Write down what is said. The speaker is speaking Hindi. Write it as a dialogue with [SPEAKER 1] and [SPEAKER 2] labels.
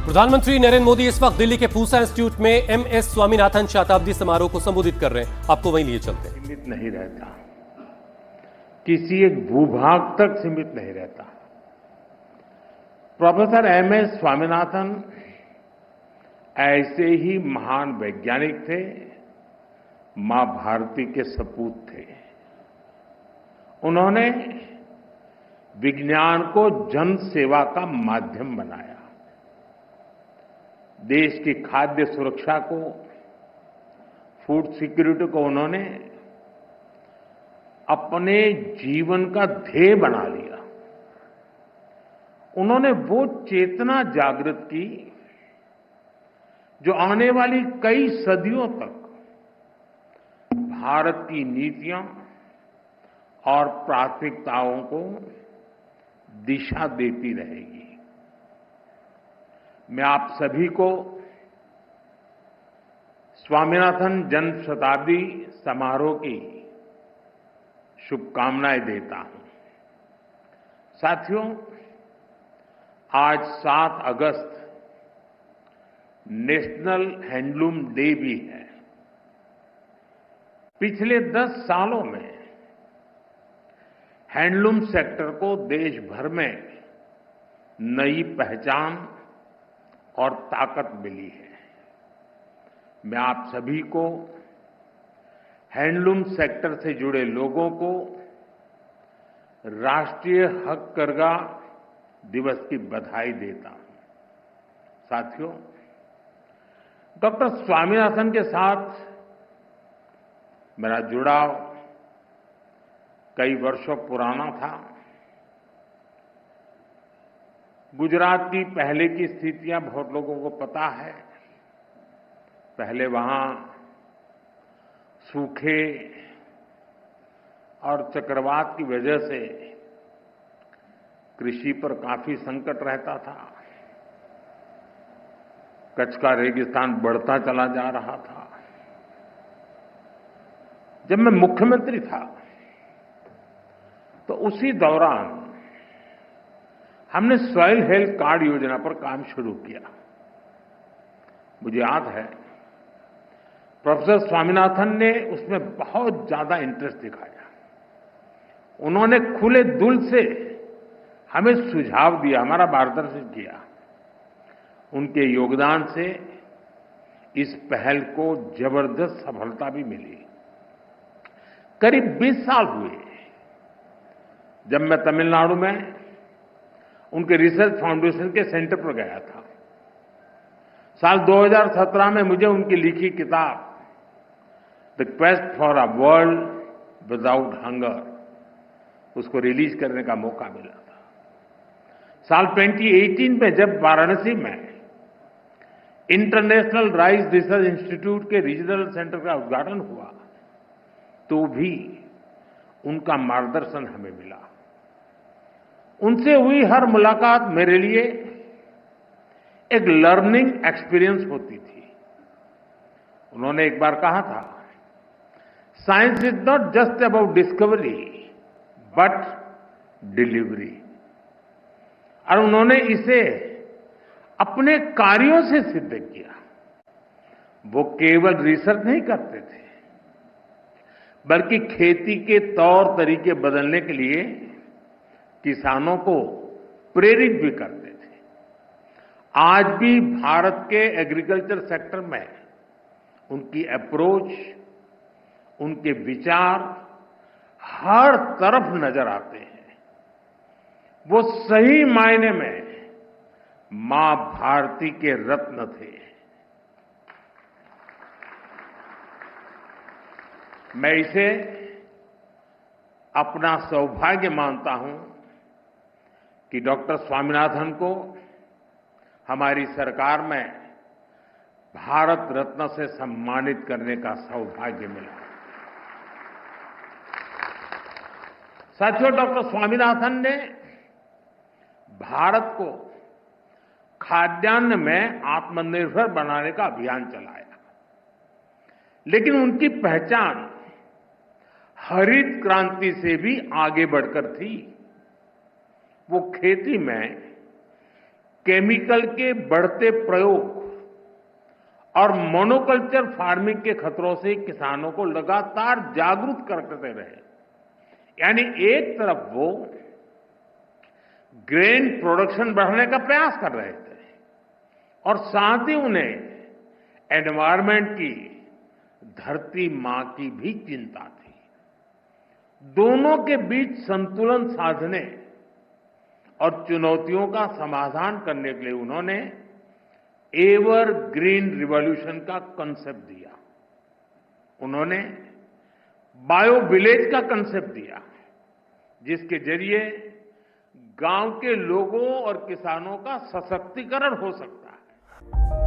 [SPEAKER 1] प्रधानमंत्री नरेंद्र मोदी इस वक्त दिल्ली के पूसा इंस्टीट्यूट में एमएस स्वामीनाथन शताब्दी समारोह को संबोधित कर रहे हैं। आपको वहीं लिए चलते हैं।
[SPEAKER 2] सीमित नहीं रहता, किसी एक भूभाग तक सीमित नहीं रहता। प्रोफेसर एमएस स्वामीनाथन ऐसे ही महान वैज्ञानिक थे, मां भारती के सपूत थे। उन्होंने विज्ञान को जन सेवा का माध्यम बनाया। देश की खाद्य सुरक्षा को, फूड सिक्योरिटी को उन्होंने अपने जीवन का ध्येय बना लिया। उन्होंने वो चेतना जागृत की जो आने वाली कई सदियों तक भारत की नीतियां और प्राथमिकताओं को दिशा देती रहेगी। मैं आप सभी को स्वामीनाथन जन्म शताब्दी समारोह की शुभकामनाएं देता हूं। साथियों, आज 7 अगस्त नेशनल हैंडलूम डे भी है। पिछले 10 सालों में हैंडलूम सेक्टर को देश भर में नई पहचान और ताकत मिली है। मैं आप सभी को हैंडलूम सेक्टर से जुड़े लोगों को राष्ट्रीय हथकरघा दिवस की बधाई देता हूं। साथियों, डॉक्टर स्वामीनाथन के साथ मेरा जुड़ाव कई वर्षों पुराना था। गुजरात की पहले की स्थितियां बहुत लोगों को पता है। पहले वहां सूखे और चक्रवात की वजह से कृषि पर काफी संकट रहता था। कच्छ का रेगिस्तान बढ़ता चला जा रहा था। जब मैं मुख्यमंत्री था तो उसी दौरान हमने सॉइल हेल्थ कार्ड योजना पर काम शुरू किया। मुझे याद है प्रोफेसर स्वामीनाथन ने उसमें बहुत ज्यादा इंटरेस्ट दिखाया। उन्होंने खुले दिल से हमें सुझाव दिया, हमारा मार्गदर्शन किया। उनके योगदान से इस पहल को जबरदस्त सफलता भी मिली। करीब 20 साल हुए जब मैं तमिलनाडु में उनके रिसर्च फाउंडेशन के सेंटर पर गया था। साल 2017 में मुझे उनकी लिखी किताब the quest for a world without hunger उसको रिलीज करने का मौका मिला था। साल 2018 में जब वाराणसी में इंटरनेशनल राइस रिसर्च इंस्टीट्यूट के रीजनल सेंटर का उद्घाटन हुआ तो भी उनका मार्गदर्शन हमें मिला। उनसे हुई हर मुलाकात मेरे लिए एक लर्निंग एक्सपीरियंस होती थी। उन्होंने एक बार कहा था, science is not just about discovery but delivery. और उन्होंने इसे अपने कार्यों से सिद्ध किया। वो केवल रिसर्च नहीं करते थे बल्कि खेती के तौर तरीके बदलने के लिए किसानों को प्रेरित भी करते थे। आज भी भारत के एग्रीकल्चर सेक्टर में उनकी अप्रोच, उनके विचार हर तरफ नजर आते हैं। वो सही मायने में मां भारती के रत्न थे। मैं इसे अपना सौभाग्य मानता हूं कि डॉक्टर स्वामीनाथन को हमारी सरकार में भारत रत्न से सम्मानित करने का सौभाग्य मिला। साथियों, डॉक्टर स्वामीनाथन ने भारत को खाद्यान्न में आत्मनिर्भर बनाने का अभियान चलाया। लेकिन उनकी पहचान हरित क्रांति से भी आगे बढ़कर थी। वो खेती में केमिकल के बढ़ते प्रयोग और मोनोकल्चर फार्मिंग के खतरों से किसानों को लगातार जागरूक करते रहे। यानी एक तरफ वो ग्रेन प्रोडक्शन बढ़ाने का प्रयास कर रहे थे और साथ ही उन्हें एनवायरमेंट की, धरती मां की भी चिंता थी। दोनों के बीच संतुलन साधने और चुनौतियों का समाधान करने के लिए उन्होंने एवर ग्रीन रिवॉल्यूशन का कंसेप्ट दिया। उन्होंने बायो विलेज का कंसेप्ट दिया, जिसके जरिए गांव के लोगों और किसानों का सशक्तिकरण हो सकता है।